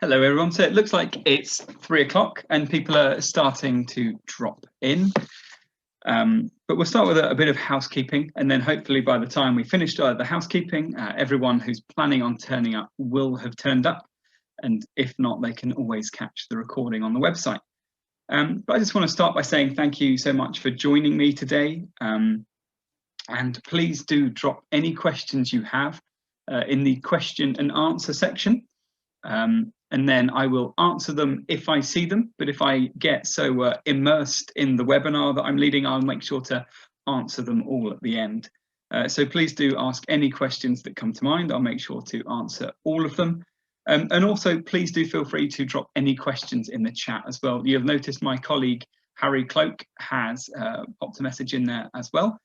Hello everyone, so it looks like it's 3 o'clock and people are starting to drop in. But we'll start with a bit of housekeeping, and then hopefully by the time we finish the housekeeping, everyone who's planning on turning up will have turned up, and if not, they can always catch the recording on the website. But I just want to start by saying thank you so much for joining me today, and please do drop any questions you have in the question and answer section. And then I will answer them if I see them, but if I get so immersed in the webinar that I'm leading, I'll make sure to answer them all at the end. So please do ask any questions that come to mind. I'll make sure to answer all of them. And also please do feel free to drop any questions in the chat as well. You'll notice my colleague Harry Cloak has popped a message in there as well.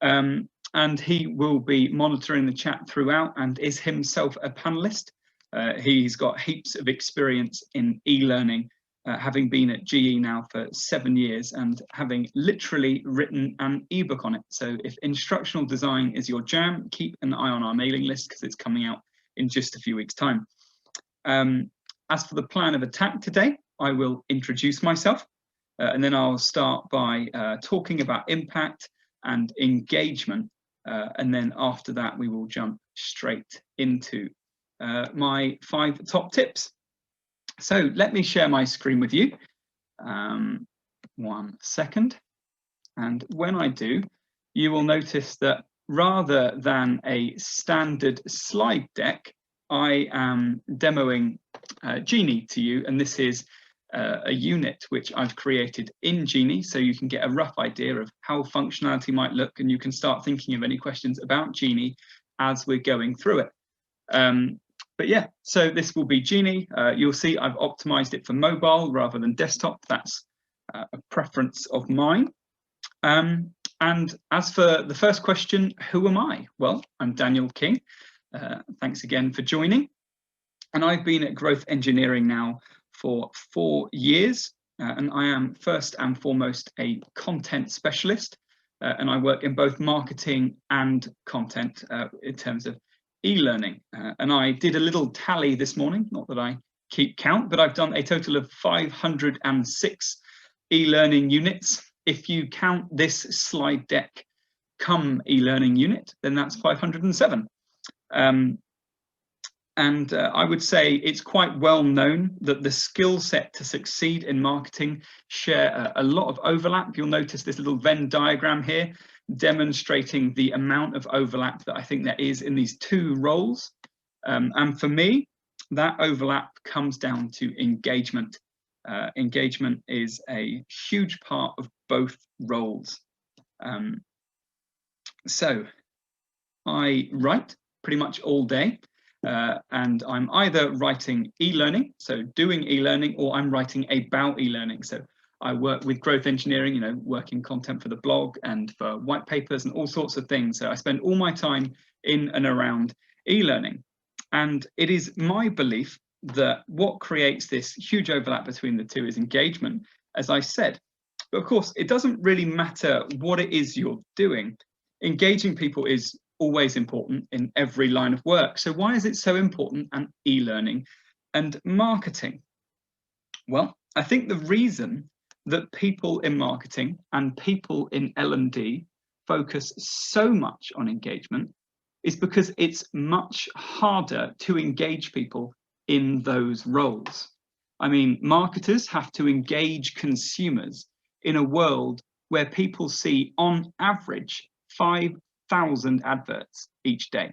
And he will be monitoring the chat throughout and is himself a panelist. He's got heaps of experience in e-learning, having been at GE now for 7 years and having literally written an ebook on it. So if instructional design is your jam, keep an eye on our mailing list because it's coming out in just a few weeks' time. As for the plan of attack today, I will introduce myself and then I'll start by talking about impact and engagement. And then after that, we will jump straight into my 5 top tips. So let me share my screen with you. 1 second. And when I do, you will notice that rather than a standard slide deck, I am demoing Genie to you. And this is a unit which I've created in Genie, so you can get a rough idea of how functionality might look, and you can start thinking of any questions about Genie as we're going through it. But yeah, so this will be Genie. You'll see I've optimized it for mobile rather than desktop. That's a preference of mine. And as for the first question, who am I? Well, I'm Daniel King. Thanks again for joining. And I've been at Growth Engineering now for 4 years. And I am first and foremost a content specialist. And I work in both marketing and content in terms of e-learning, and I did a little tally this morning, not that I keep count, but I've done a total of 506 e-learning units. If you count this slide deck come e-learning unit, then that's 507. And I would say it's quite well known that the skill set to succeed in marketing share a lot of overlap. You'll notice this little Venn diagram here demonstrating the amount of overlap that I think there is in these 2 roles. And for me, that overlap comes down to engagement. Engagement is a huge part of both roles. So I write pretty much all day. And I'm either writing e-learning, so doing e-learning, or I'm writing about e-learning. So I work with Growth Engineering, you know, working content for the blog and for white papers and all sorts of things. So I spend all my time in and around e-learning. And it is my belief that what creates this huge overlap between the 2 is engagement, as I said. But of course, it doesn't really matter what it is you're doing. Engaging people is always important in every line of work. So why is it so important in e-learning and marketing? Well, I think the reason that people in marketing and people in L&D focus so much on engagement is because it's much harder to engage people in those roles. I mean, marketers have to engage consumers in a world where people see on average 5,000 adverts each day.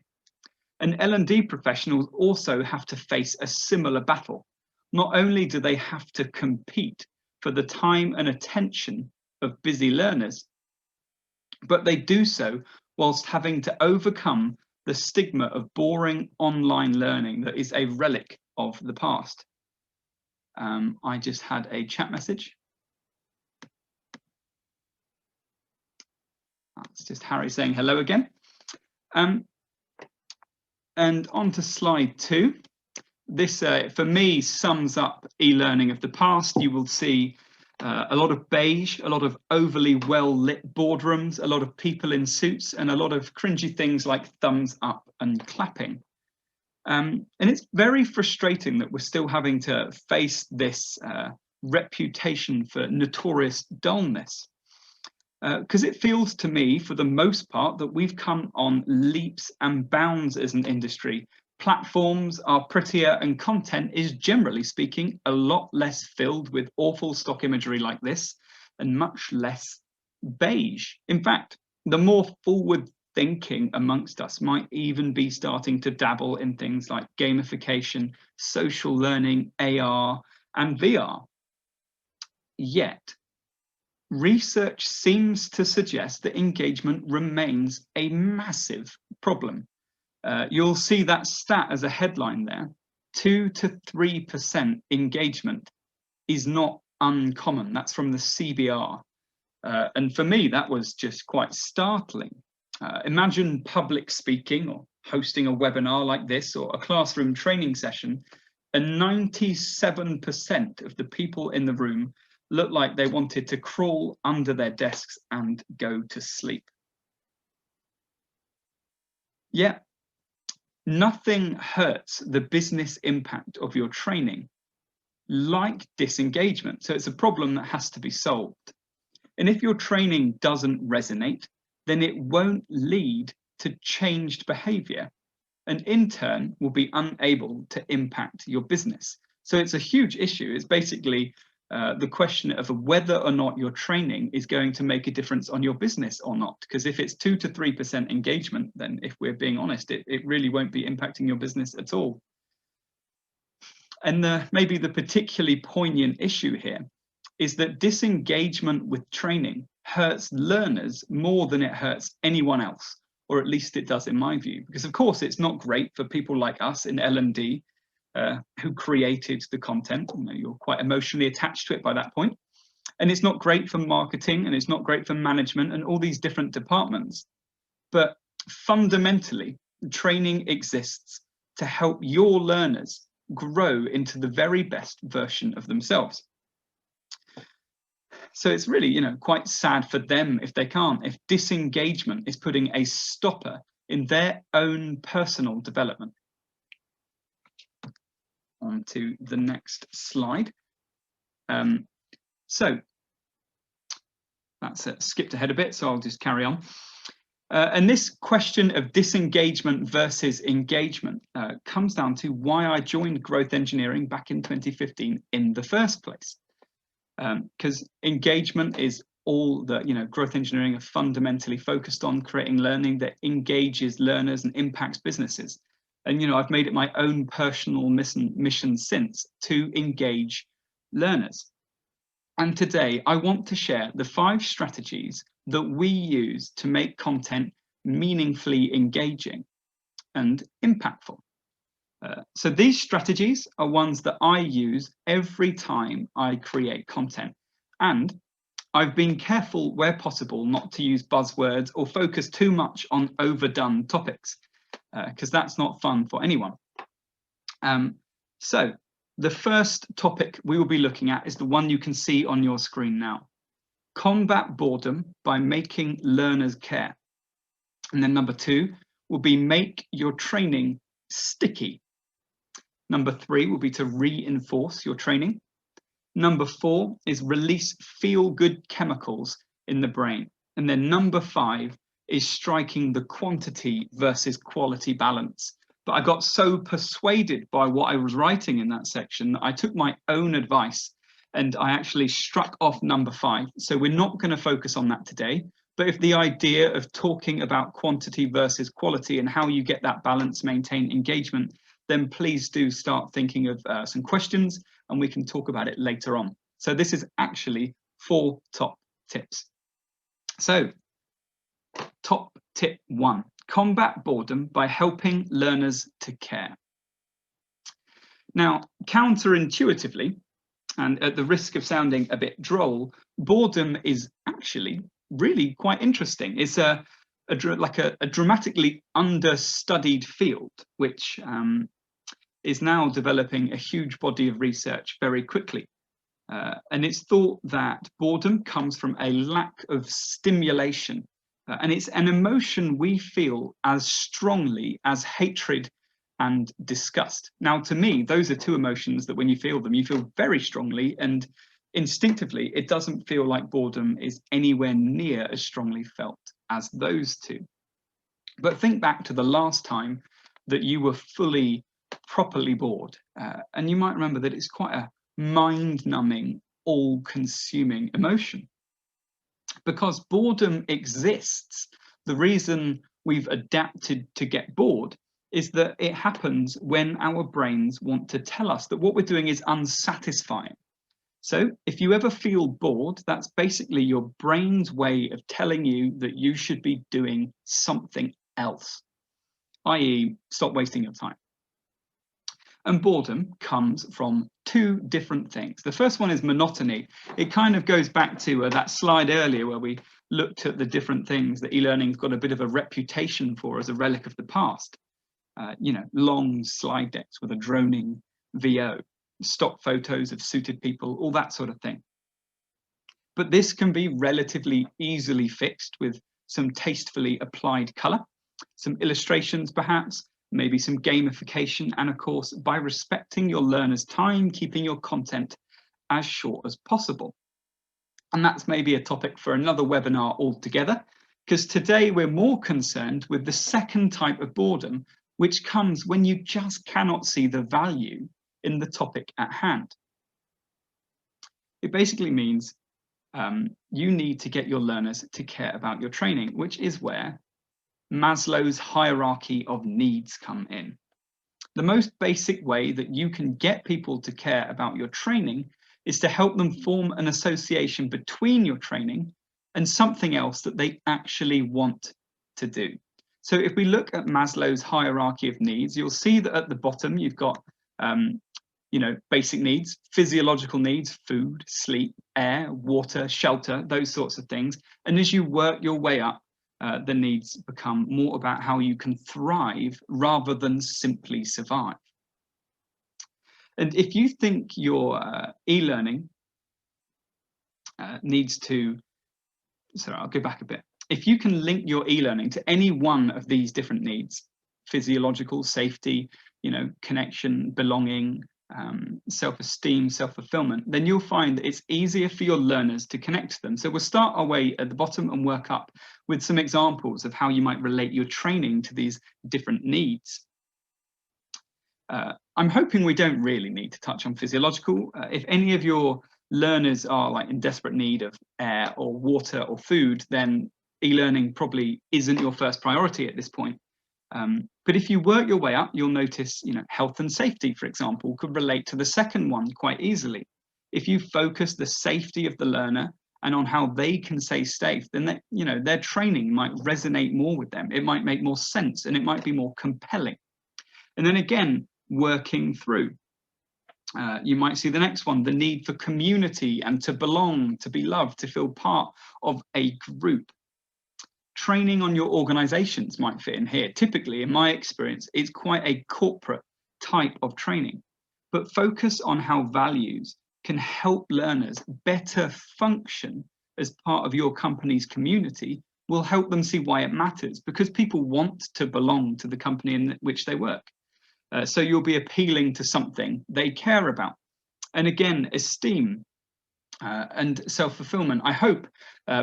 And L&D professionals also have to face a similar battle. Not only do they have to compete for the time and attention of busy learners, but they do so whilst having to overcome the stigma of boring online learning that is a relic of the past. I just had a chat message. That's just Harry saying hello again. And on to slide 2. This, for me, sums up e-learning of the past. You will see a lot of beige, a lot of overly well-lit boardrooms, a lot of people in suits, and a lot of cringy things like thumbs up and clapping. And it's very frustrating that we're still having to face this reputation for notorious dullness. Because it feels to me, for the most part, that we've come on leaps and bounds as an industry. Platforms are prettier and content is, generally speaking, a lot less filled with awful stock imagery like this and much less beige. In fact, the more forward thinking amongst us might even be starting to dabble in things like gamification, social learning, AR, and VR. Yet, research seems to suggest that engagement remains a massive problem. You'll see that stat as a headline there. 2 to 3% engagement is not uncommon. That's from the CBR. And for me, that was just quite startling. Imagine public speaking or hosting a webinar like this or a classroom training session, and 97% of the people in the room looked like they wanted to crawl under their desks and go to sleep. Yeah, nothing hurts the business impact of your training like disengagement. So it's a problem that has to be solved. And if your training doesn't resonate, then it won't lead to changed behavior, and in turn will be unable to impact your business. So it's a huge issue. It's basically the question of whether or not your training is going to make a difference on your business or not. Because if it's 2 to 3% engagement, then if we're being honest, it really won't be impacting your business at all. And maybe the particularly poignant issue here is that disengagement with training hurts learners more than it hurts anyone else, or at least it does in my view. Because of course it's not great for people like us in L&D who created the content. You know, you're quite emotionally attached to it by that point. And it's not great for marketing, and it's not great for management and all these different departments. But fundamentally, training exists to help your learners grow into the very best version of themselves. So it's really, you know, quite sad for them if they can't, if disengagement is putting a stopper in their own personal development. On to the next slide. So that's skipped ahead a bit, so I'll just carry on. And this question of disengagement versus engagement comes down to why I joined growth engineering back in 2015 in the first place. Because engagement is all that, you know, growth engineering are fundamentally focused on, creating learning that engages learners and impacts businesses. And, you know, I've made it my own personal mission since to engage learners. And today I want to share the 5 strategies that we use to make content meaningfully engaging and impactful. So these strategies are ones that I use every time I create content. And I've been careful where possible not to use buzzwords or focus too much on overdone topics, because that's not fun for anyone. So the first topic we will be looking at is the one you can see on your screen now. Combat boredom by making learners care. And then number 2 will be make your training sticky. Number 3 will be to reinforce your training. Number 4 is release feel-good chemicals in the brain. And then number 5 is striking the quantity versus quality balance. But I got so persuaded by what I was writing in that section that I took my own advice and I actually struck off number 5. So we're not going to focus on that today. But if the idea of talking about quantity versus quality and how you get that balance, maintain engagement, then please do start thinking of some questions and we can talk about it later on. So this is actually 4 top tips. So top tip 1, combat boredom by helping learners to care. Now, counterintuitively, and at the risk of sounding a bit droll, boredom is actually really quite interesting. It's a dramatically understudied field, which is now developing a huge body of research very quickly. And it's thought that boredom comes from a lack of stimulation. And it's an emotion we feel as strongly as hatred and disgust. Now, to me, those are two emotions that when you feel them, you feel very strongly, and instinctively, it doesn't feel like boredom is anywhere near as strongly felt as those two. But think back to the last time that you were fully, properly bored, and you might remember that it's quite a mind-numbing, all-consuming emotion. Because boredom exists, the reason we've adapted to get bored is that it happens when our brains want to tell us that what we're doing is unsatisfying. So if you ever feel bored, that's basically your brain's way of telling you that you should be doing something else, i.e., stop wasting your time. And boredom comes from two different things. The first one is monotony. It kind of goes back to that slide earlier where we looked at the different things that e-learning's got a bit of a reputation for as a relic of the past. You know, long slide decks with a droning VO, stock photos of suited people, all that sort of thing. But this can be relatively easily fixed with some tastefully applied colour, some illustrations perhaps, maybe some gamification, and of course, by respecting your learners' time, keeping your content as short as possible. And that's maybe a topic for another webinar altogether, because today we're more concerned with the second type of boredom, which comes when you just cannot see the value in the topic at hand. It basically means you need to get your learners to care about your training, which is where Maslow's hierarchy of needs come in. The most basic way that you can get people to care about your training is to help them form an association between your training and something else that they actually want to do. So if we look at Maslow's hierarchy of needs, you'll see that at the bottom you've got you know, basic needs, physiological needs, food, sleep, air, water, shelter, those sorts of things. And as you work your way up, the needs become more about how you can thrive rather than simply survive. And if you think your e-learning needs to, sorry, I'll go back a bit. If you can link your e-learning to any one of these different needs, physiological, safety, you know, connection, belonging, self-esteem, self-fulfillment, then you'll find that it's easier for your learners to connect to them. So we'll start our way at the bottom and work up with some examples of how you might relate your training to these different needs. I'm hoping we don't really need to touch on physiological. If any of your learners are like in desperate need of air or water or food, then e-learning probably isn't your first priority at this point. But if you work your way up, you'll notice, you know, health and safety, for example, could relate to the second one quite easily. If you focus the safety of the learner and on how they can stay safe, then they, you know, their training might resonate more with them. It might make more sense and it might be more compelling. And then again, working through, you might see the next one, the need for community and to belong, to be loved, to feel part of a group. Training on your organizations might fit in here. Typically, in my experience, it's quite a corporate type of training, but focus on how values can help learners better function as part of your company's community will help them see why it matters, because people want to belong to the company in which they work. So you'll be appealing to something they care about. And again, esteem and self-fulfillment. I hope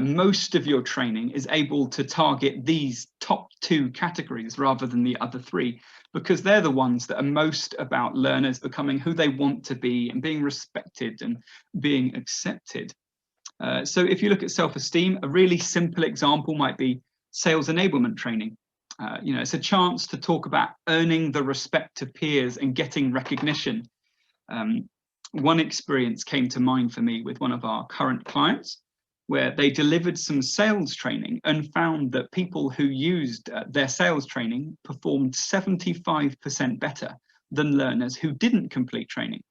most of your training is able to target these top two categories rather than the other three, because they're the ones that are most about learners becoming who they want to be and being respected and being accepted. So if you look at self-esteem, a really simple example might be sales enablement training. You know, it's a chance to talk about earning the respect of peers and getting recognition. One experience came to mind for me with one of our current clients, where they delivered some sales training and found that people who used their sales training performed 75% better than learners who didn't complete training.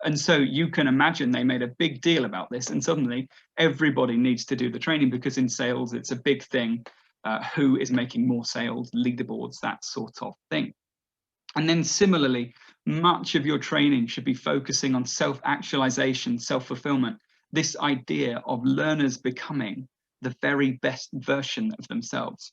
And so you can imagine they made a big deal about this, and suddenly everybody needs to do the training, because in sales it's a big thing. Who is making more sales, leaderboards, that sort of thing. And then similarly, much of your training should be focusing on self-actualization, self-fulfillment, this idea of learners becoming the very best version of themselves.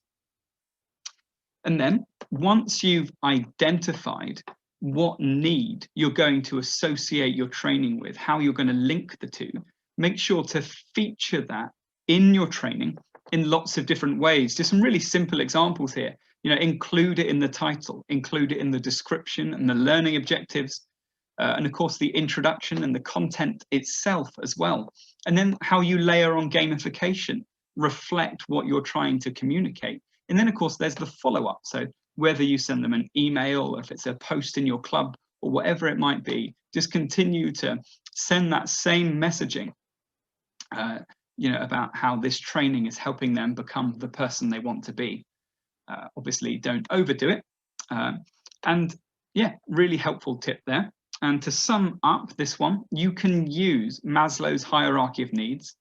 And then once you've identified what need you're going to associate your training with, how you're going to link the two, make sure to feature that in your training in lots of different ways. Just some really simple examples here. Include it in the title, include it in the description and the learning objectives, and of course the introduction and the content itself as well. And then how you layer on gamification, reflect what you're trying to communicate. And then of course there's the follow-up. So whether you send them an email, or if it's a post in your club, or whatever it might be, just continue to send that same messaging, about how this training is helping them become the person they want to be. Obviously, don't overdo it. And yeah, really helpful tip there. And to sum up this one, you can use Maslow's hierarchy of needs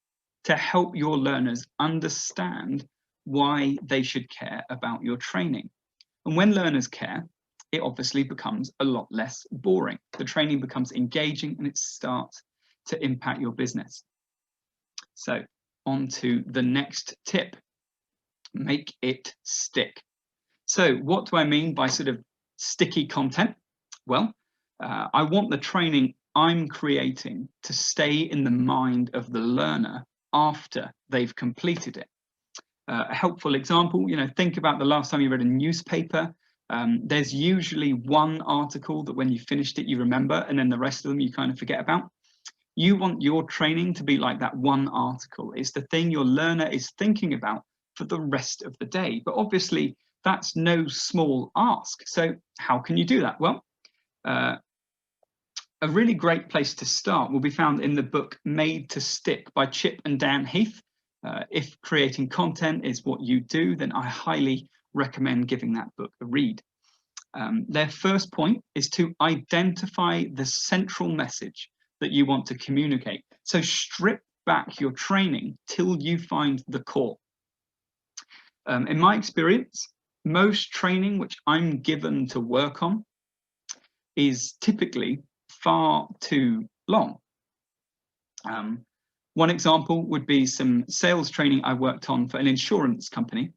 to help your learners understand why they should care about your training. And when learners care, it obviously becomes a lot less boring. The training becomes engaging and it starts to impact your business. So on to the next tip, make it stick. So what do I mean by sort of sticky content? Well, I want the training I'm creating to stay in the mind of the learner after they've completed it. A helpful example, think about the last time you read a newspaper. There's usually one article that when you finished it, you remember, and then the rest of them you kind of forget about. You want your training to be like that one article. It's the thing your learner is thinking about for the rest of the day. But obviously, that's no small ask. So how can you do that? Well, a really great place to start will be found in the book Made to Stick by Chip and Dan Heath. If creating content is what you do, then I highly recommend giving that book a read. Their first point is to identify the central message that you want to communicate. So strip back your training till you find the core. In my experience, most training which I'm given to work on is typically far too long. One example would be some sales training I worked on for an insurance company.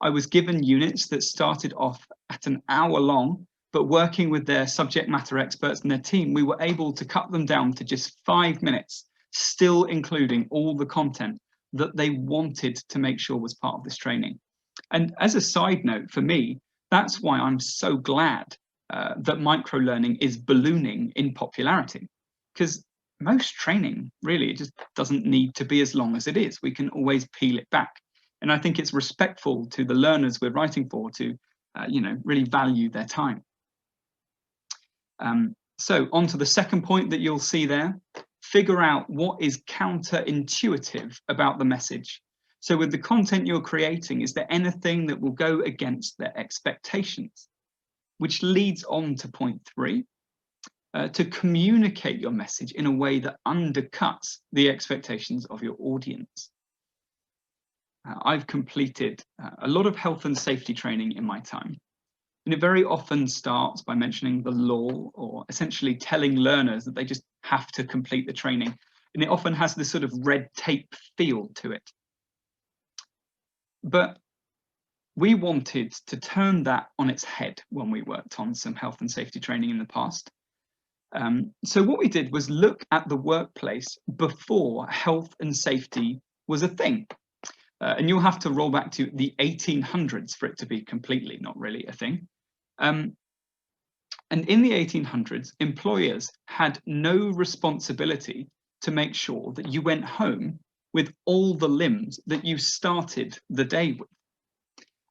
I was given units that started off at an hour long, but working with their subject matter experts and their team, we were able to cut them down to just 5 minutes, still including all the content that they wanted to make sure was part of this training. And as a side note, for me, that's why I'm so glad that micro-learning is ballooning in popularity, because most training, really, it just doesn't need to be as long as it is. We can always peel it back. And I think it's respectful to the learners we're writing for to, really value their time. So on to the second point that you'll see there, figure out what is counterintuitive about the message. So with the content you're creating, is there anything that will go against their expectations? Which leads on to point 3, to communicate your message in a way that undercuts the expectations of your audience. I've completed a lot of health and safety training in my time. And it very often starts by mentioning the law, or essentially telling learners that they just have to complete the training. And it often has this sort of red tape feel to it. But we wanted to turn that on its head when we worked on some health and safety training in the past. So what we did was look at the workplace before health and safety was a thing. And you'll have to roll back to the 1800s for it to be completely not really a thing. And in the 1800s, employers had no responsibility to make sure that you went home with all the limbs that you started the day with.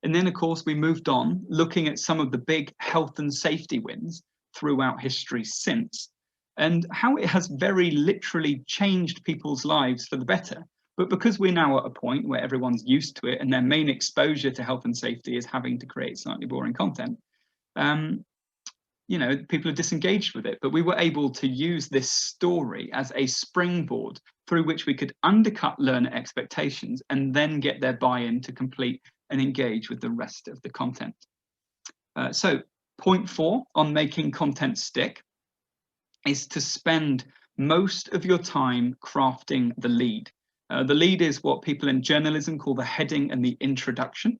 And then, of course, we moved on looking at some of the big health and safety wins throughout history since, and how it has very literally changed people's lives for the better. But because we're now at a point where everyone's used to it and their main exposure to health and safety is having to create slightly boring content, people are disengaged with it. But we were able to use this story as a springboard through which we could undercut learner expectations and then get their buy-in to complete and engage with the rest of the content. So point 4 on making content stick is to spend most of your time crafting the lead. The lead is what people in journalism call the heading and the introduction.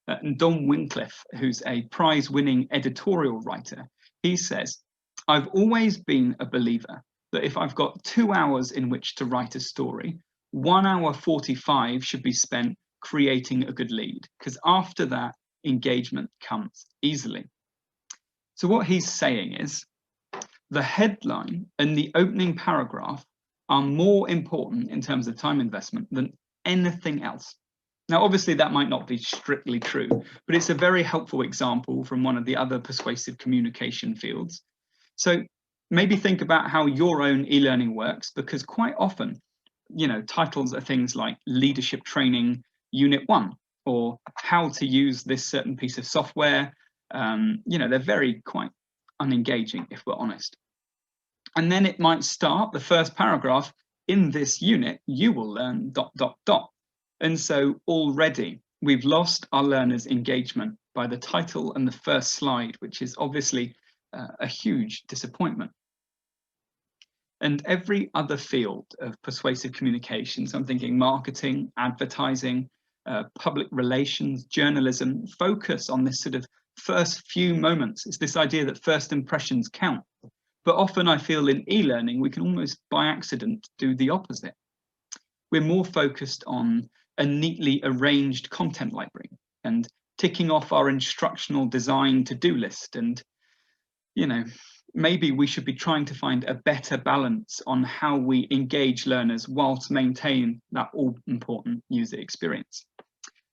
And Don Wincliffe, who's a prize-winning editorial writer, he says, "I've always been a believer that if I've got 2 hours in which to write a story, 1 hour 45 should be spent creating a good lead, because after that, engagement comes easily." So what he's saying is, the headline and the opening paragraph are more important in terms of time investment than anything else. Now, obviously, that might not be strictly true, but it's a very helpful example from one of the other persuasive communication fields. So maybe think about how your own e-learning works, because quite often, titles are things like Leadership Training Unit 1, or how to use this certain piece of software. They're very quite unengaging, if we're honest. And then it might start the first paragraph, "In this unit, you will learn ... And so already we've lost our learners' engagement by the title and the first slide, which is obviously a huge disappointment. And every other field of persuasive communications, I'm thinking marketing, advertising, public relations, journalism, focus on this sort of first few moments. It's this idea that first impressions count. But often I feel in e-learning, we can almost by accident do the opposite. We're more focused on a neatly arranged content library and ticking off our instructional design to-do list. And, maybe we should be trying to find a better balance on how we engage learners whilst maintain that all-important user experience.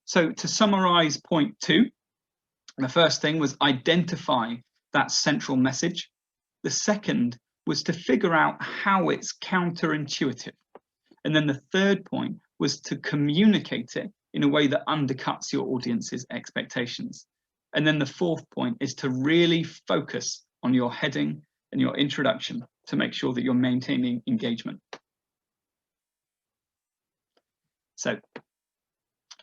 So to summarize point 2, the first thing was identify that central message. The second was to figure out how it's counterintuitive. And then the third point was to communicate it in a way that undercuts your audience's expectations. And then the fourth point is to really focus on your heading and your introduction to make sure that you're maintaining engagement. So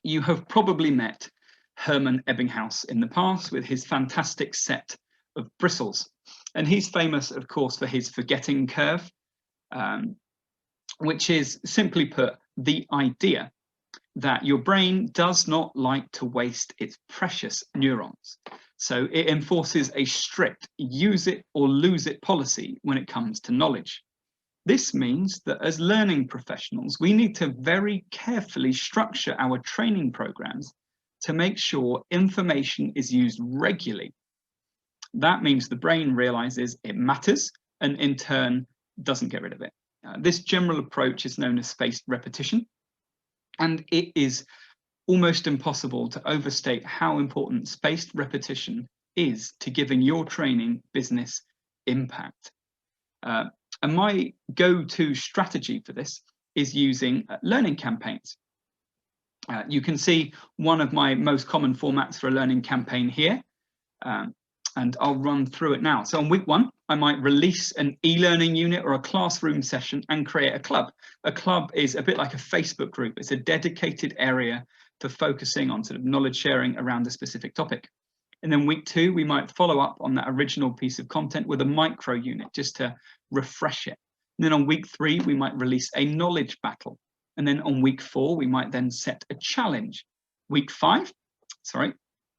you have probably met Hermann Ebbinghaus in the past with his fantastic set of bristles. And he's famous, of course, for his forgetting curve, which is, simply put, the idea that your brain does not like to waste its precious neurons. So it enforces a strict use it or lose it policy when it comes to knowledge. This means that as learning professionals, we need to very carefully structure our training programs to make sure information is used regularly. That means the brain realizes it matters and in turn doesn't get rid of it. This general approach is known as spaced repetition, and it is almost impossible to overstate how important spaced repetition is to giving your training business impact. And my go-to strategy for this is using learning campaigns. You can see one of my most common formats for a learning campaign here, and I'll run through it now. So on week 1, I might release an e-learning unit or a classroom session and create a club. A club is a bit like a Facebook group. It's a dedicated area for focusing on sort of knowledge sharing around a specific topic. And then week 2, we might follow up on that original piece of content with a micro unit just to refresh it. And then on week 3, we might release a knowledge battle. And then on week 4, we might then set a challenge.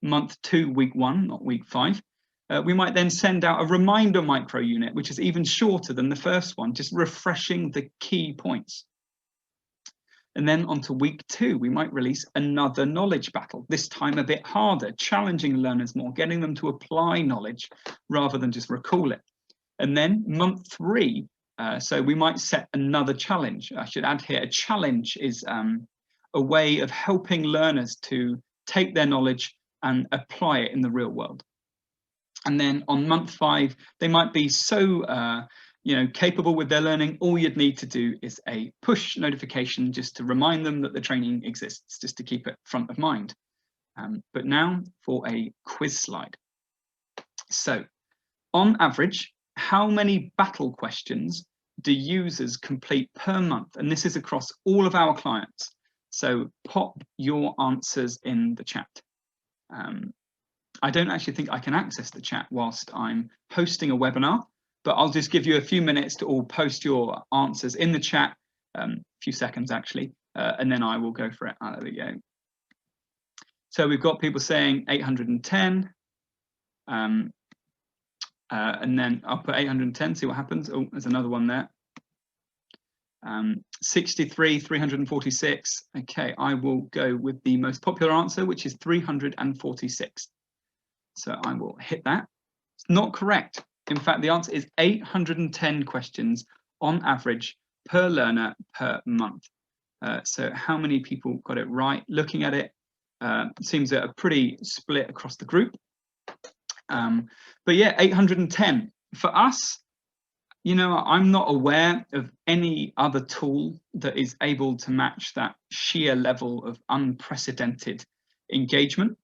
Month 2, week 1, not week 5. We might then send out a reminder micro unit, which is even shorter than the first one, just refreshing the key points. And then onto week 2, we might release another knowledge battle, this time a bit harder, challenging learners more, getting them to apply knowledge rather than just recall it. And then month 3, so we might set another challenge. I should add here, a challenge is a way of helping learners to take their knowledge and apply it in the real world. And then on month 5, they might be so capable with their learning, all you'd need to do is a push notification just to remind them that the training exists, just to keep it front of mind. But now for a quiz slide. So on average, how many battle questions do users complete per month? And this is across all of our clients. So pop your answers in the chat. I don't actually think I can access the chat whilst I'm hosting a webinar, but I'll just give you a few minutes to all post your answers in the chat, a few seconds actually, and then I will go for it. There we go. So we've got people saying 810, and then I'll put 810, see what happens. Oh, there's another one there. 63, 346. Okay, I will go with the most popular answer, which is 346. So I will hit that. It's not correct. In fact, the answer is 810 questions on average per learner per month. So how many people got it right? Looking at it, seems a pretty split across the group. But yeah, 810. For us, you know, I'm not aware of any other tool that is able to match that sheer level of unprecedented engagement.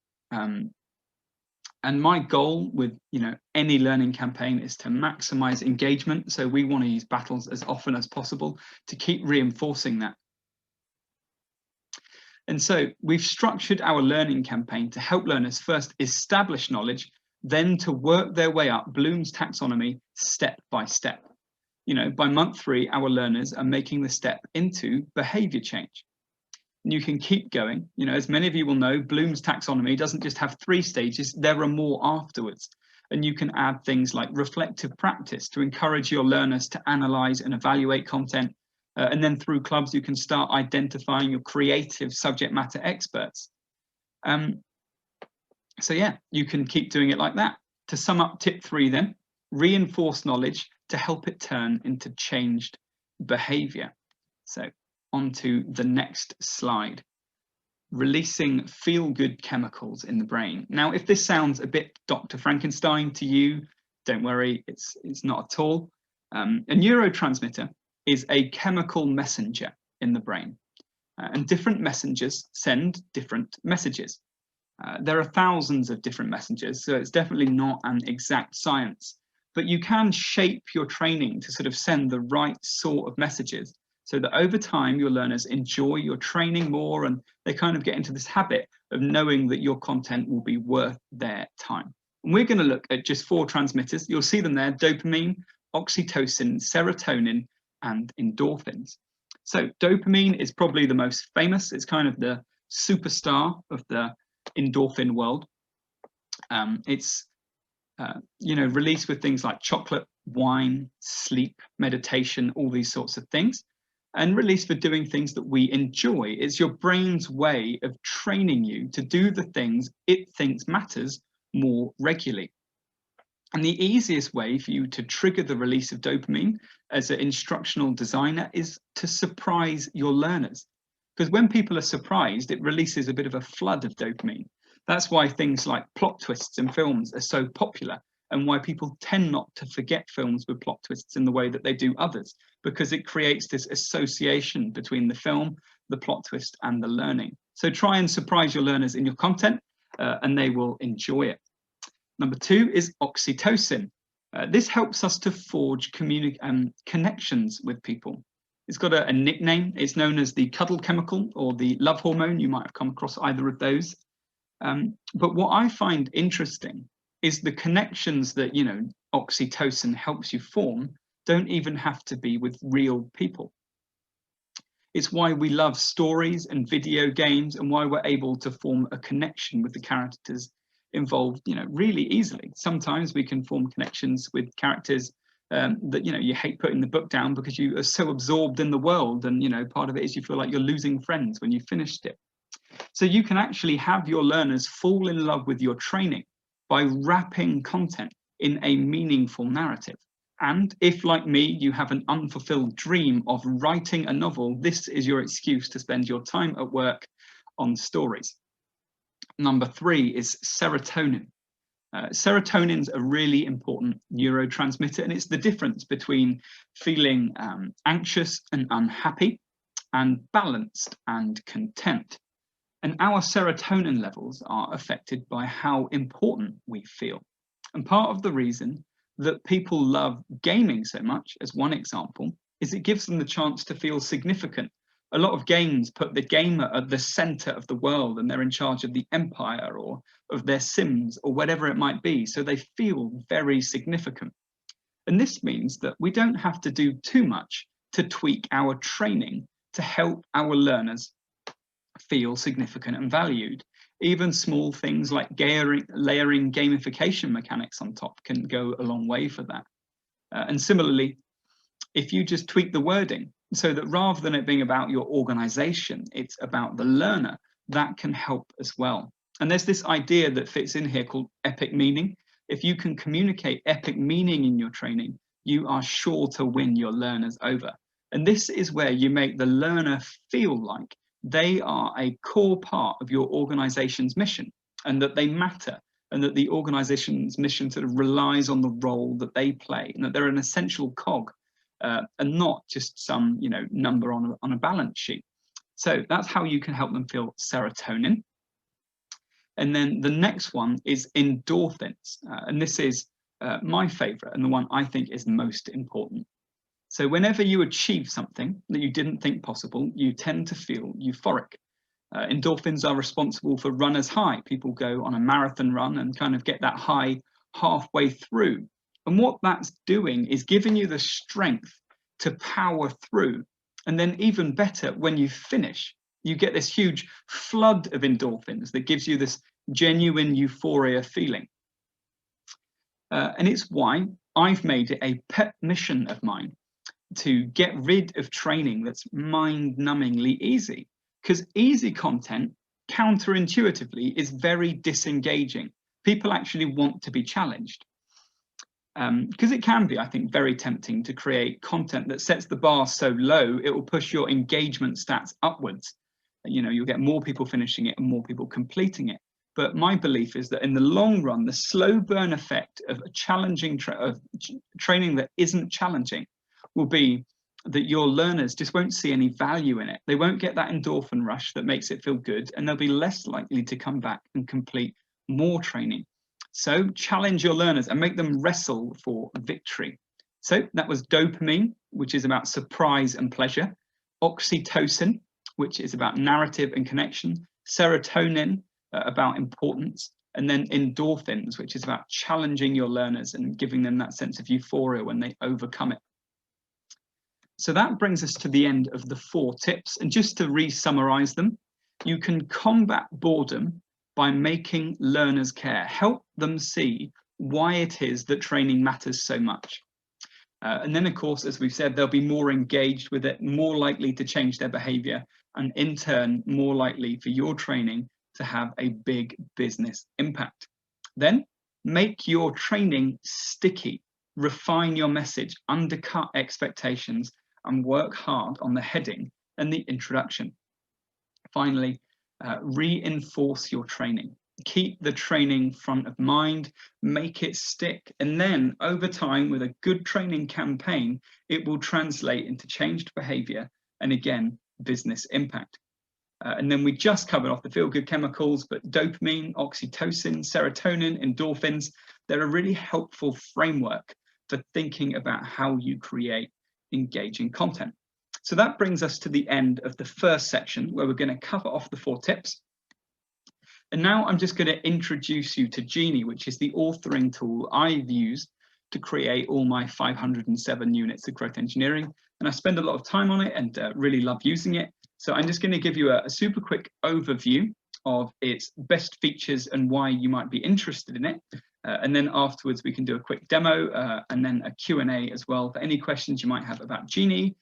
And my goal with, you know, any learning campaign is to maximize engagement. So we want to use battles as often as possible to keep reinforcing that. And so we've structured our learning campaign to help learners first establish knowledge, then to work their way up Bloom's taxonomy step by step. You know, by month 3, our learners are making the step into behavior change. And you can keep going. You know, as many of you will know, Bloom's taxonomy doesn't just have 3 stages, there are more afterwards. And you can add things like reflective practice to encourage your learners to analyze and evaluate content. And then through clubs, you can start identifying your creative subject matter experts. So yeah, you can keep doing it like that. To sum up tip 3 then, reinforce knowledge to help it turn into changed behavior. So on to the next slide. Releasing feel-good chemicals in the brain. Now, if this sounds a bit Dr. Frankenstein to you, don't worry, it's not at all. A neurotransmitter is a chemical messenger in the brain, and different messengers send different messages. There are thousands of different messengers, so it's definitely not an exact science, but you can shape your training to sort of send the right sort of messages so that over time your learners enjoy your training more and they kind of get into this habit of knowing that your content will be worth their time. And we're going to look at just 4 transmitters. You'll see them there: dopamine, oxytocin, serotonin, and endorphins. So dopamine is probably the most famous. It's kind of the superstar of the endorphin world. It's you know, released with things like chocolate, wine, sleep, meditation, all these sorts of things, and released for doing things that we enjoy. It's your brain's way of training you to do the things it thinks matters more regularly. And the easiest way for you to trigger the release of dopamine as an instructional designer is to surprise your learners. Because when people are surprised, it releases a bit of a flood of dopamine. That's why things like plot twists in films are so popular, and why people tend not to forget films with plot twists in the way that they do others, because it creates this association between the film, the plot twist, and the learning. So try and surprise your learners in your content, and they will enjoy it. Number 2 is oxytocin. This helps us to forge connections with people. It's got a nickname. It's known as the cuddle chemical or the love hormone. You might have come across either of those. But what I find interesting is the connections that, you know, oxytocin helps you form don't even have to be with real people. It's why we love stories and video games, and why we're able to form a connection with the characters involved, you know, really easily. Sometimes we can form connections with characters that, you know, you hate putting the book down because you are so absorbed in the world, and, you know, part of it is you feel like you're losing friends when you finished it. So you can actually have your learners fall in love with your training by wrapping content in a meaningful narrative. And if, like me, you have an unfulfilled dream of writing a novel, this is your excuse to spend your time at work on stories. Number 3 is serotonin. Serotonin's a really important neurotransmitter, and it's the difference between feeling anxious and unhappy, and balanced and content. And our serotonin levels are affected by how important we feel. And part of the reason that people love gaming so much, as one example, is it gives them the chance to feel significant. A lot of games put the gamer at the center of the world, and they're in charge of the empire or of their Sims or whatever it might be. So they feel very significant. And this means that we don't have to do too much to tweak our training to help our learners feel significant and valued. Even small things like layering gamification mechanics on top can go a long way for that. And similarly, if you just tweak the wording so that rather than it being about your organization, it's about the learner, that can help as well. And there's this idea that fits in here called epic meaning. If you can communicate epic meaning in your training, you are sure to win your learners over. And this is where you make the learner feel like they are a core part of your organization's mission and that they matter, and that the organization's mission sort of relies on the role that they play, and that they're an essential cog and not just some number on a balance sheet. So that's how you can help them feel serotonin. And then the next one is endorphins. And this is my favorite and the one I think is most important. So whenever you achieve something that you didn't think possible, you tend to feel euphoric. Endorphins are responsible for runner's high. People go on a marathon run and kind of get that high halfway through. And what that's doing is giving you the strength to power through. And then even better, when you finish, you get this huge flood of endorphins that gives you this genuine euphoria feeling. And it's why I've made it a pet mission of mine to get rid of training that's mind-numbingly easy, because easy content counterintuitively is very disengaging. People actually want to be challenged, because it can be, I think, very tempting to create content that sets the bar so low it will push your engagement stats upwards. You'll get more people finishing it and more people completing it. But my belief is that in the long run, the slow burn effect of a challenging training that isn't challenging will be that your learners just won't see any value in it. They won't get that endorphin rush that makes it feel good, and they'll be less likely to come back and complete more training. So challenge your learners and make them wrestle for victory. So that was dopamine, which is about surprise and pleasure, oxytocin, which is about narrative and connection, serotonin, about importance, and then endorphins, which is about challenging your learners and giving them that sense of euphoria when they overcome it. So that brings us to the end of the 4 tips. And just to re-summarize them, you can combat boredom by making learners care. Help them see why it is that training matters so much. And then, of course, as we've said, they'll be more engaged with it, more likely to change their behavior, and in turn, more likely for your training to have a big business impact. Then make your training sticky, refine your message, undercut expectations, and work hard on the heading and the introduction. Finally, reinforce your training. Keep the training front of mind, make it stick, and then over time with a good training campaign, it will translate into changed behavior and again, business impact. And then we just covered off the feel-good chemicals, but dopamine, oxytocin, serotonin, endorphins, they're a really helpful framework for thinking about how you create engaging content. So that brings us to the end of the first section where we're going to cover off the 4 tips. And now I'm just going to introduce you to Genie, which is the authoring tool I've used to create all my 507 units of growth engineering. And I spend a lot of time on it and really love using it. So I'm just going to give you a super quick overview of its best features and why you might be interested in it. And then afterwards, we can do a quick demo and then a Q&A as well for any questions you might have about Genie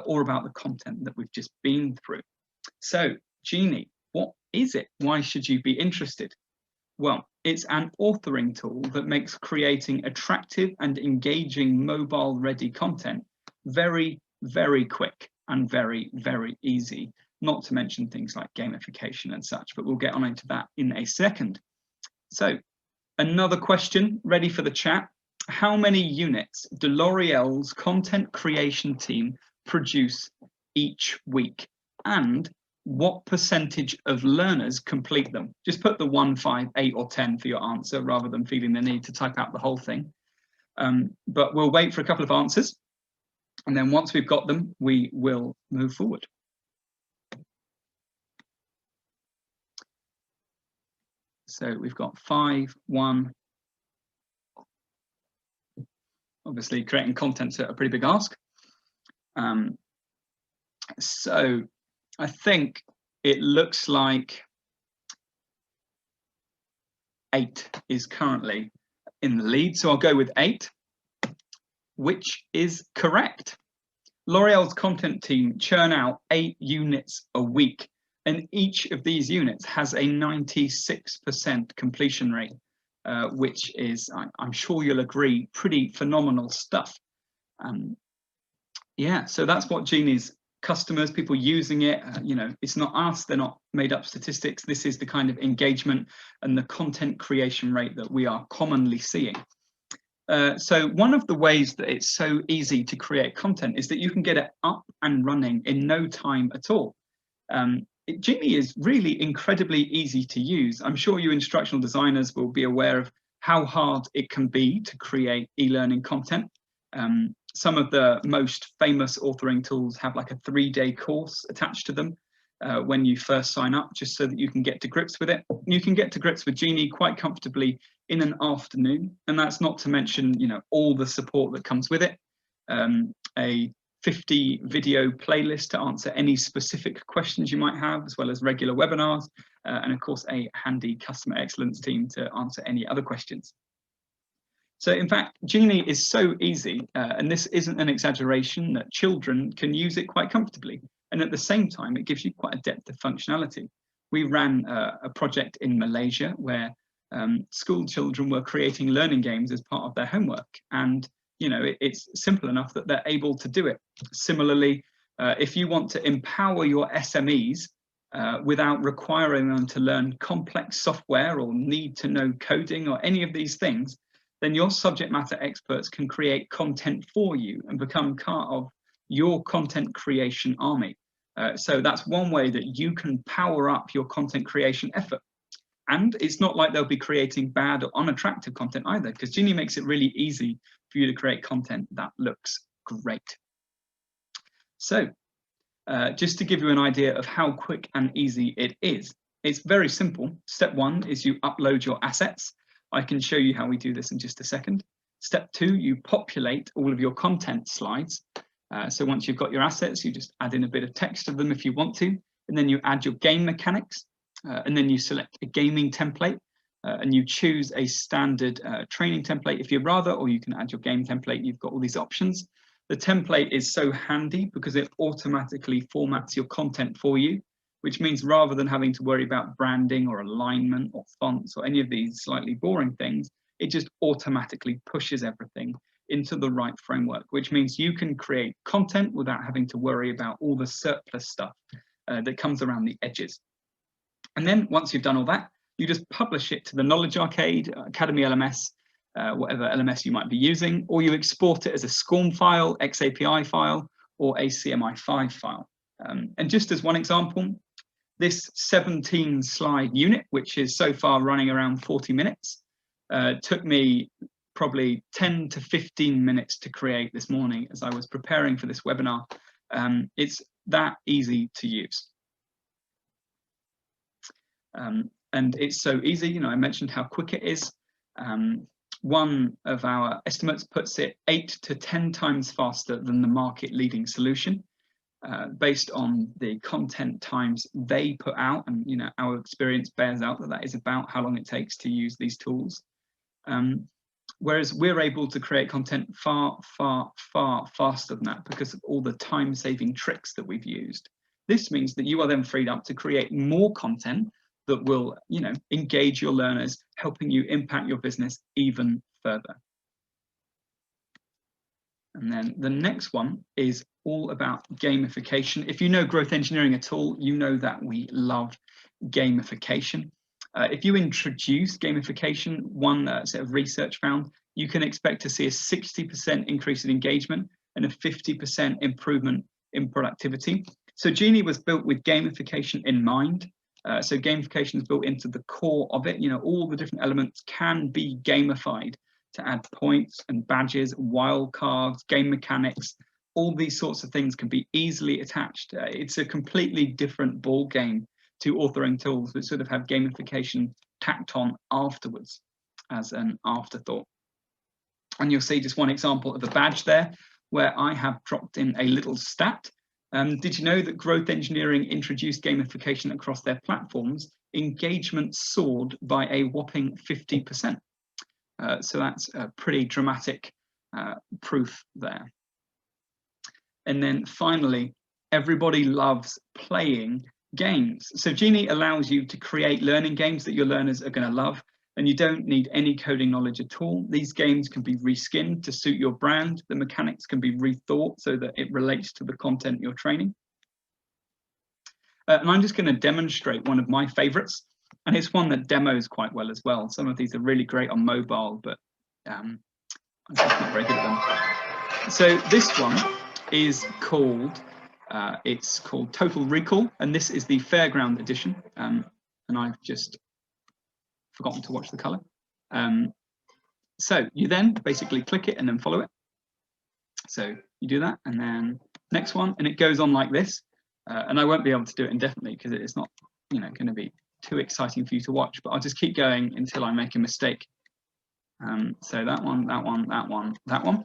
or about the content that we've just been through. So Genie, what is it? Why should you be interested? Well, it's an authoring tool that makes creating attractive and engaging mobile-ready content very, very quick and very, very easy, not to mention things like gamification and such, but we'll get on into that in a second. So another question ready for the chat. How many units do L'Oreal's content creation team produce each week? And what percentage of learners complete them? Just put the 1, 5, 8, or 10 for your answer rather than feeling the need to type out the whole thing. But we'll wait for a couple of answers. And then once we've got them, we will move forward. So we've got 5, 1. Obviously, creating content's a pretty big ask. So I think it looks like 8 is currently in the lead, so I'll go with 8, which is correct. L'Oreal's content team churn out 8 units a week, and each of these units has a 96% completion rate, which is, I'm sure you'll agree, pretty phenomenal stuff. Yeah, so that's what Genie's customers, people using it, it's not us, they're not made up statistics. This is the kind of engagement and the content creation rate that we are commonly seeing. So one of the ways that it's so easy to create content is that you can get it up and running in no time at all. Genie is really incredibly easy to use. I'm sure you instructional designers will be aware of how hard it can be to create e-learning content. Some of the most famous authoring tools have like a 3-day course attached to them when you first sign up, just so that you can get to grips with it. You can get to grips with Genie quite comfortably in an afternoon, and that's not to mention, all the support that comes with it. A 50 video playlist to answer any specific questions you might have, as well as regular webinars, and of course a handy customer excellence team to answer any other questions. So in fact, Genie is so easy, and this isn't an exaggeration, that children can use it quite comfortably. And at the same time, it gives you quite a depth of functionality. We ran a project in Malaysia where school children were creating learning games as part of their homework. And, it's simple enough that they're able to do it. Similarly, if you want to empower your SMEs without requiring them to learn complex software or need to know coding or any of these things, then your subject matter experts can create content for you and become part of your content creation army. So that's one way that you can power up your content creation effort. And it's not like they'll be creating bad or unattractive content either, because Genie makes it really easy for you to create content that looks great. So just to give you an idea of how quick and easy it is, it's very simple. Step 1 is you upload your assets. I can show you how we do this in just a second. Step 2, you populate all of your content slides. So once you've got your assets, you just add in a bit of text of them if you want to, and then you add your game mechanics, and then you select a gaming template, and you choose a standard training template if you'd rather, or you can add your game template. You've got all these options. The template is so handy because it automatically formats your content for you, which means rather than having to worry about branding or alignment or fonts or any of these slightly boring things, it just automatically pushes everything into the right framework, which means you can create content without having to worry about all the surplus stuff that comes around the edges. And then once you've done all that, you just publish it to the Knowledge Arcade, Academy LMS, whatever LMS you might be using, or you export it as a SCORM file, XAPI file, or a CMI5 file. And just as one example, this 17 slide unit, which is so far running around 40 minutes, took me probably 10 to 15 minutes to create this morning as I was preparing for this webinar. It's that easy to use. And it's so easy, I mentioned how quick it is. One of our estimates puts it 8 to 10 times faster than the market leading solution, based on the content times they put out. And our experience bears out that that is about how long it takes to use these tools. Whereas we're able to create content far, far, far faster than that because of all the time-saving tricks that we've used. This means that you are then freed up to create more content that will, engage your learners, helping you impact your business even further. And then the next one is all about gamification. If you know growth engineering at all, you know that we love gamification. If you introduce gamification, one set of research found, you can expect to see a 60% increase in engagement and a 50% improvement in productivity. So Genie was built with gamification in mind. So gamification is built into the core of it. All the different elements can be gamified to add points and badges, wildcards, game mechanics. All these sorts of things can be easily attached. It's a completely different ball game to authoring tools that sort of have gamification tacked on afterwards as an afterthought. And you'll see just one example of a badge there where I have dropped in a little stat. Did you know that growth engineering introduced gamification across their platforms? Engagement soared by a whopping 50%. So that's a pretty dramatic proof there. And then finally, everybody loves playing games. So Genie allows you to create learning games that your learners are going to love, and you don't need any coding knowledge at all. These games can be reskinned to suit your brand. The mechanics can be rethought so that it relates to the content you're training. And I'm just going to demonstrate one of my favorites, and it's one that demos quite well as well. Some of these are really great on mobile, but I'm just not very good at them. So this one is called, it's called Total Recall, and this is the Fairground edition. And I've just forgotten to watch the color. So you then basically click it and then follow it. So you do that, and then next one, and it goes on like this. And I won't be able to do it indefinitely because it's not, going to be too exciting for you to watch. But I'll just keep going until I make a mistake. So that one, that one, that one, that one.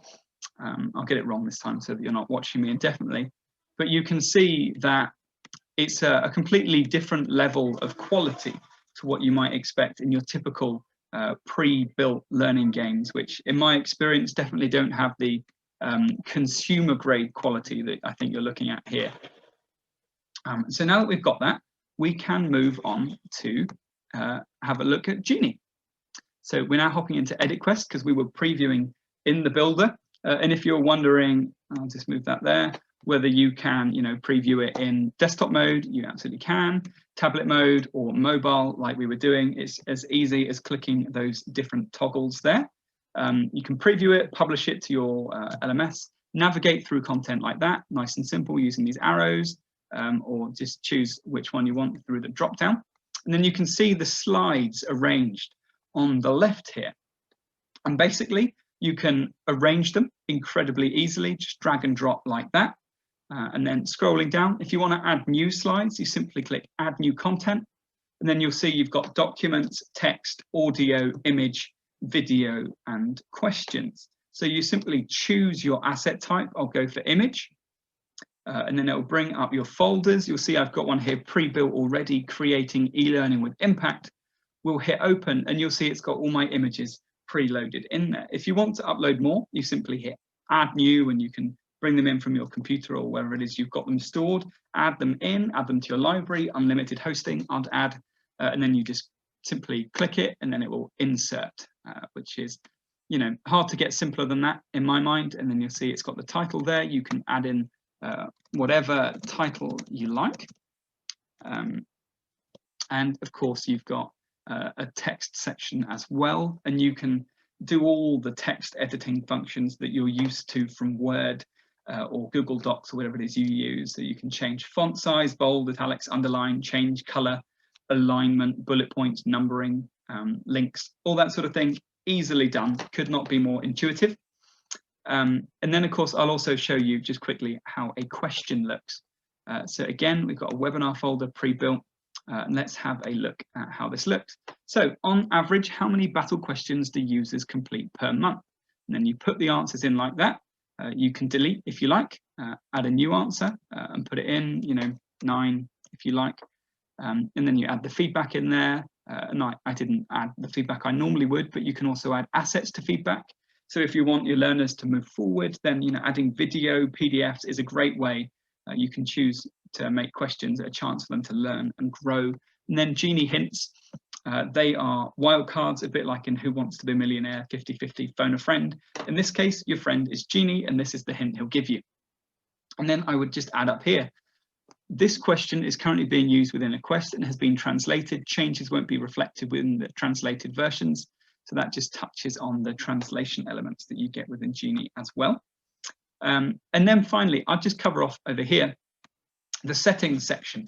I'll get it wrong this time so that you're not watching me indefinitely. But you can see that it's a completely different level of quality to what you might expect in your typical pre-built learning games, which in my experience definitely don't have the consumer grade quality that I think you're looking at here. So now that we've got that, we can move on to have a look at Genie. So we're now hopping into EditQuest because we were previewing in the builder. And if you're wondering, I'll just move that there, whether you can, preview it in desktop mode, you absolutely can. Tablet mode or mobile, like we were doing, it's as easy as clicking those different toggles there. You can preview it, publish it to your LMS, navigate through content like that, nice and simple using these arrows, or just choose which one you want through the drop down. And then you can see the slides arranged on the left here. And basically, you can arrange them incredibly easily, just drag and drop like that. And then scrolling down, if you want to add new slides, you simply click Add New Content. And then you'll see you've got documents, text, audio, image, video, and questions. So you simply choose your asset type. I'll go for image. And then it'll bring up your folders. You'll see I've got one here pre-built already, creating e-learning with impact. We'll hit open and you'll see it's got all my images preloaded in there. If you want to upload more, you simply hit add new, and you can bring them in from your computer or wherever it is you've got them stored, add them in, add them to your library, unlimited hosting, add, and then you just simply click it and then it will insert, which is, hard to get simpler than that in my mind. And then you'll see it's got the title there. You can add in whatever title you like. And of course, you've got a text section as well, and you can do all the text editing functions that you're used to from Word or Google Docs or whatever it is you use. So you can change font size, bold, italics, underline, change color, alignment, bullet points, numbering, links, all that sort of thing. Easily done, could not be more intuitive. And then of course, I'll also show you just quickly how a question looks. So again, we've got a webinar folder pre-built. And let's have a look at how this looks. So on average, how many battle questions do users complete per month? And then you put the answers in like that. You can delete if you like, add a new answer and put it in, 9 if you like. And then you add the feedback in there. And I didn't add the feedback I normally would, but you can also add assets to feedback. So if you want your learners to move forward, then adding video, PDFs is a great way. You can choose to make questions a chance for them to learn and grow. And then Genie hints, they are wildcards, a bit like in Who Wants to Be a Millionaire, 50-50, phone a friend. In this case, your friend is Genie, and this is the hint he'll give you. And then I would just add up here. This question is currently being used within a quest and has been translated. Changes won't be reflected within the translated versions. So that just touches on the translation elements that you get within Genie as well. And then finally, I'll just cover off over here the settings section,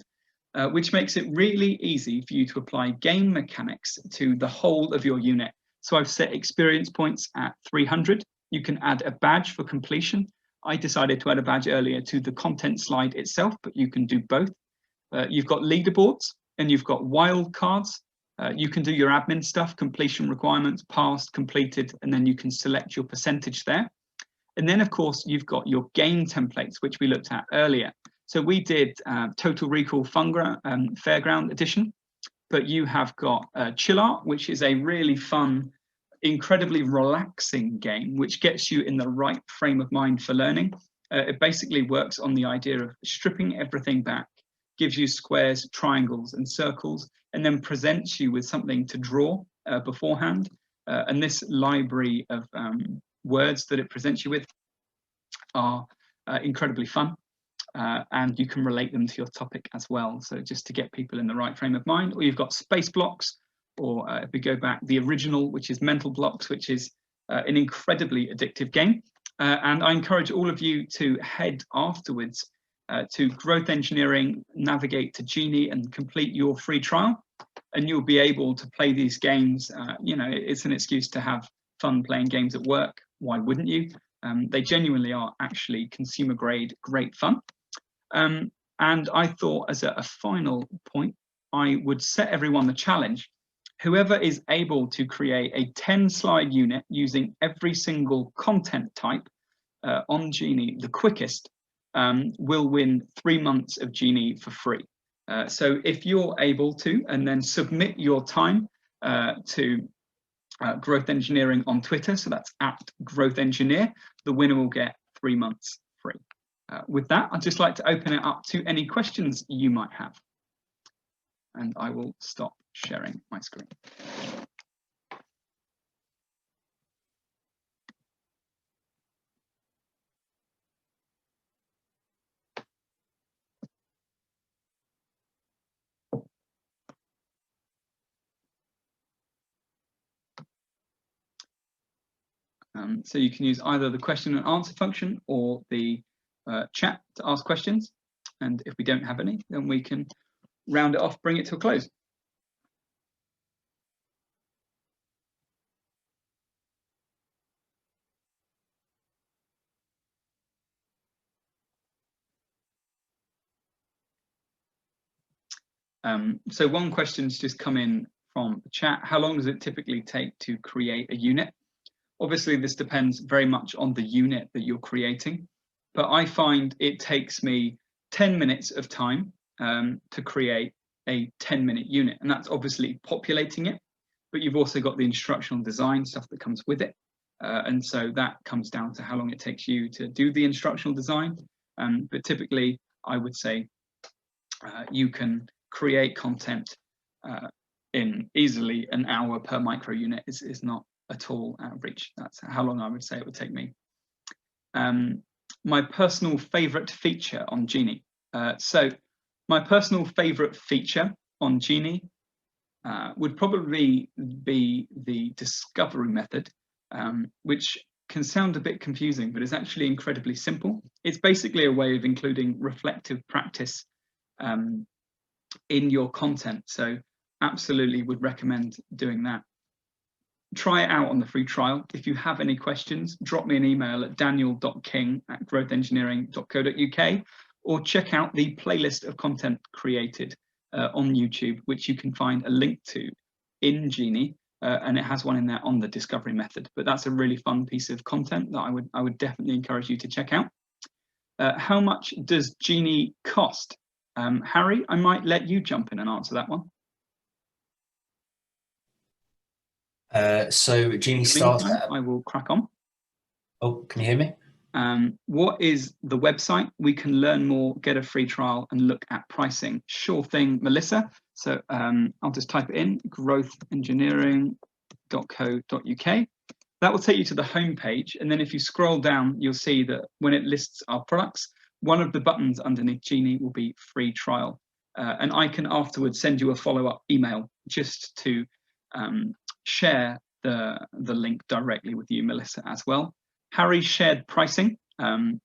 which makes it really easy for you to apply game mechanics to the whole of your unit. So I've set experience points at 300. You can add a badge for completion. I decided to add a badge earlier to the content slide itself, but you can do both. You've got leaderboards and you've got wildcards. You can do your admin stuff, completion requirements, passed, completed, and then you can select your percentage there. And then, of course, you've got your game templates, which we looked at earlier. So we did Total Recall Fairground Edition, but you have got Chill Art, which is a really fun, incredibly relaxing game, which gets you in the right frame of mind for learning. It basically works on the idea of stripping everything back, gives you squares, triangles, and circles, and then presents you with something to draw beforehand. And this library of words that it presents you with are incredibly fun. And you can relate them to your topic as well. So just to get people in the right frame of mind. Or you've got Space Blocks, or if we go back, the original, which is Mental Blocks, which is an incredibly addictive game. And I encourage all of you to head afterwards to Growth Engineering, navigate to Genie and complete your free trial. And you'll be able to play these games. You know, it's an excuse to have fun playing games at work. Why wouldn't you? They genuinely are actually consumer grade, great fun. And I thought, as a final point, I would set everyone the challenge. Whoever is able to create a 10-slide unit using every single content type on Genie the quickest will win 3 months of Genie for free. So if you're able to, and then submit your time to Growth Engineering on Twitter, so that's @GrowthEngineer, the winner will get 3 months free. With that, I'd just like to open it up to any questions you might have. And I will stop sharing my screen. So you can use either the question and answer function or the chat to ask questions. And if we don't have any, then we can round it off, bring it to a close. So one question's just come in from the chat. How long does it typically take to create a unit? Obviously, this depends very much on the unit that you're creating, but I find it takes me 10 minutes of time to create a 10-minute unit. And that's obviously populating it, but you've also got the instructional design stuff that comes with it. And so that comes down to how long it takes you to do the instructional design. But typically, I would say you can create content in easily an hour per micro unit is not at all out of reach. That's how long I would say it would take me. My personal favorite feature on Genie. So my personal favorite feature on Genie would probably be the discovery method, which can sound a bit confusing, but it's actually incredibly simple. It's basically a way of including reflective practice in your content. So absolutely would recommend doing that. Try it out on the free trial. If you have any questions, drop me an email at daniel.king@growthengineering.co.uk, or check out the playlist of content created on YouTube, which you can find a link to in Genie, and it has one in there on the discovery method. But that's a really fun piece of content that I would definitely encourage you to check out. How much does Genie cost? Harry, I might let you jump in and answer that one. So Genie starts. I will crack on. Oh, can you hear me? What is the website? We can learn more, get a free trial, and look at pricing. Sure thing, Melissa. So I'll just type it in, growthengineering.co.uk. That will take you to the home page. And then if you scroll down, you'll see that when it lists our products, one of the buttons underneath Genie will be free trial. And I can afterwards send you a follow-up email just to share the link directly with you, Melissa, as well. Harry shared pricing,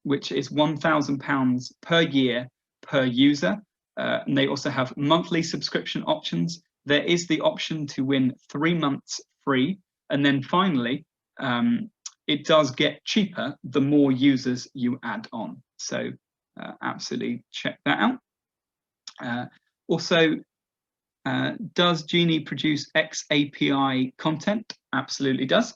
which is £1,000 per year per user. And they also have monthly subscription options. There is the option to win 3 months free. And then finally, it does get cheaper the more users you add on. So absolutely check that out. Also, does Genie produce XAPI content? Absolutely does.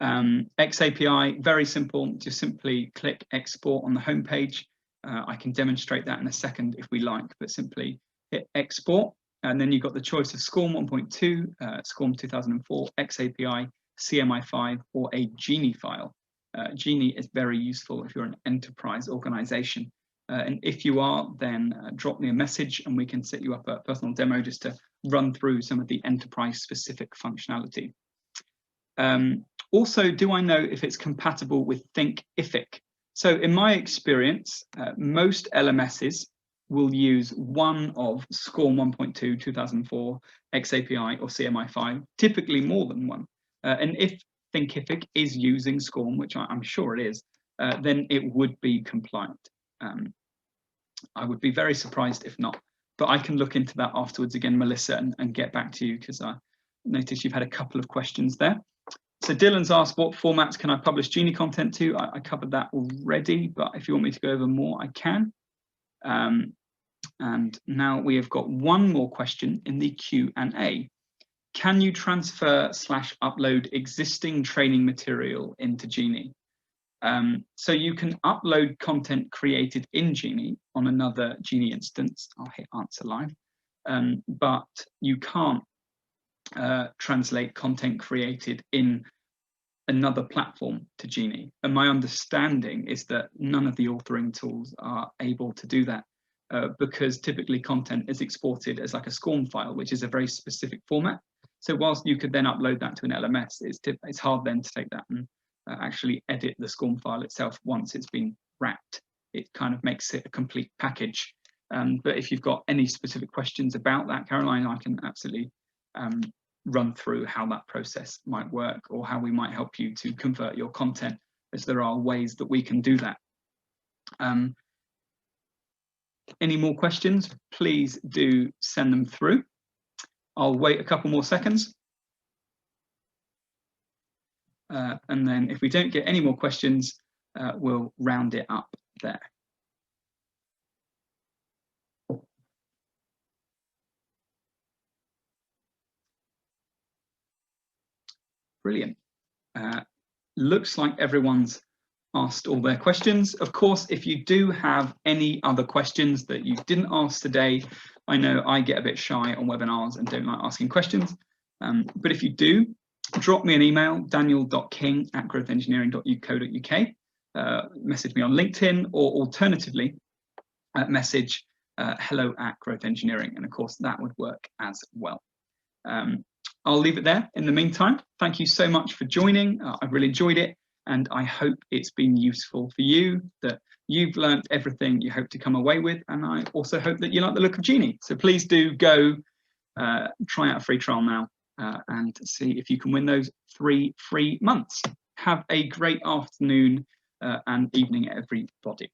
XAPI, very simple, just simply click export on the home page I can demonstrate that in a second if we like, but simply hit export. And then you've got the choice of SCORM 1.2, SCORM 2004, XAPI, CMI5, or a Genie file. Genie is very useful if you're an enterprise organization. And if you are, then drop me a message and we can set you up a personal demo just to run through some of the enterprise specific functionality. Also, do I know if it's compatible with Thinkific? So in my experience, most LMSs will use one of SCORM 1.2, 2004, XAPI, or CMI5, typically more than one. And if Thinkific is using SCORM, which I'm sure it is, then it would be compliant. I would be very surprised if not, but I can look into that afterwards again, Melissa, and get back to you, because I noticed you've had a couple of questions there. So Dylan's asked, what formats can I publish Genie content to? I covered that already, but if you want me to go over more, I can. And now we have got one more question in the Q&A. Can you transfer/upload existing training material into Genie? So you can upload content created in Genie on another Genie instance. I'll hit answer live, but you can't translate content created in another platform to Genie. And my understanding is that none of the authoring tools are able to do that, because typically content is exported as like a SCORM file, which is a very specific format. So whilst you could then upload that to an LMS, it's hard then to take that and actually edit the SCORM file itself once it's been wrapped. It kind of makes it a complete package. But if you've got any specific questions about that, Caroline, I can absolutely run through how that process might work, or how we might help you to convert your content, as there are ways that we can do that. Any more questions, please do send them through. I'll wait a couple more seconds. And then if we don't get any more questions, we'll round it up there. Brilliant. Looks like everyone's asked all their questions. Of course, if you do have any other questions that you didn't ask today, I know I get a bit shy on webinars and don't like asking questions. But if you do, drop me an email, daniel.king@growthengineering.co.uk, message me on LinkedIn, or alternatively, message hello@growthengineering. And of course, that would work as well. I'll leave it there. In the meantime, thank you so much for joining. I've really enjoyed it, and I hope it's been useful for you, that you've learned everything you hope to come away with. And I also hope that you like the look of Genie. So please do go try out a free trial now and see if you can win those 3 free months. Have a great afternoon and evening, everybody.